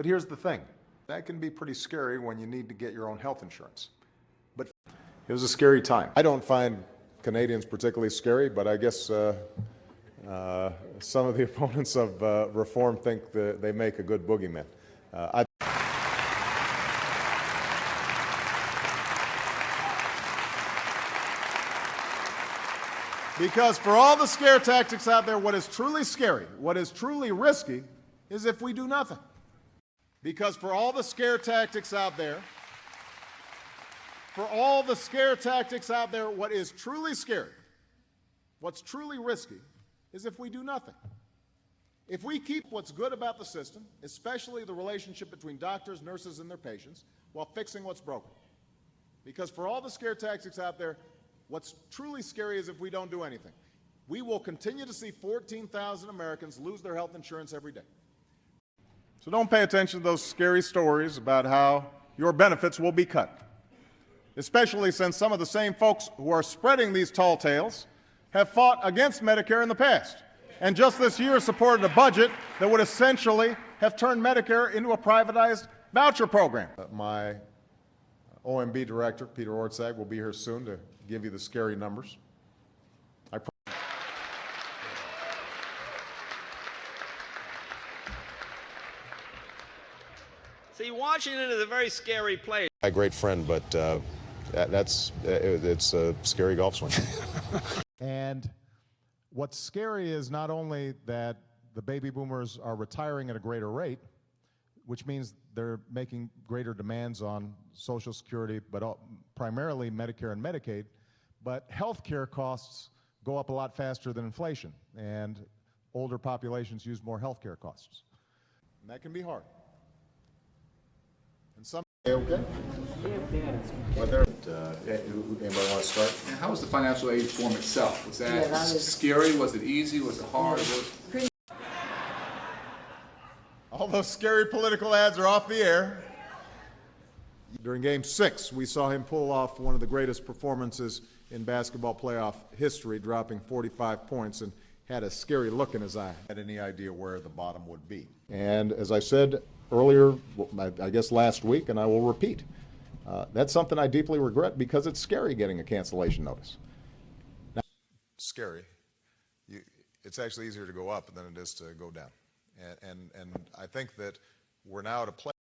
here's the thing. That can be pretty scary when you need to get your own health insurance. But it was a scary time. I don't find Canadians particularly scary, but I guess some of the opponents of reform think that they make a good boogeyman. Because for all the scare tactics out there, what is truly scary, what is truly risky, is if we do nothing. Because for all the scare tactics out there, what is truly scary, what's truly risky, is if we do nothing. If we keep what's good about the system, especially the relationship between doctors, nurses, and their patients, while fixing what's broken. Because for all the scare tactics out there, what's truly scary is if we don't do anything. We will continue to see 14,000 Americans lose their health insurance every day. So don't pay attention to those scary stories about how your benefits will be cut, especially since some of the same folks who are spreading these tall tales have fought against Medicare in the past, and just this year supported a budget that would essentially have turned Medicare into a privatized voucher program. My OMB director, Peter Orszag, will be here soon to give you the scary numbers. See, Washington is a very scary place. My great friend, but it's a scary golf swing. And what's scary is not only that the baby boomers are retiring at a greater rate, which means they're making greater demands on Social Security, but primarily Medicare and Medicaid, but health care costs go up a lot faster than inflation, and older populations use more health care costs. And that can be hard. And some okay? Whether anybody want to start? And how was the financial aid form itself? Was that scary? Was it easy? Was it hard? All those scary political ads are off the air. During Game 6, we saw him pull off one of the greatest performances in basketball playoff history, dropping 45 points, and had a scary look in his eye. Had any idea where the bottom would be. And as I said earlier, I guess last week, and I will repeat, that's something I deeply regret because it's scary getting a cancellation notice. Now, scary. It's actually easier to go up than it is to go down. And I think that we're now at a place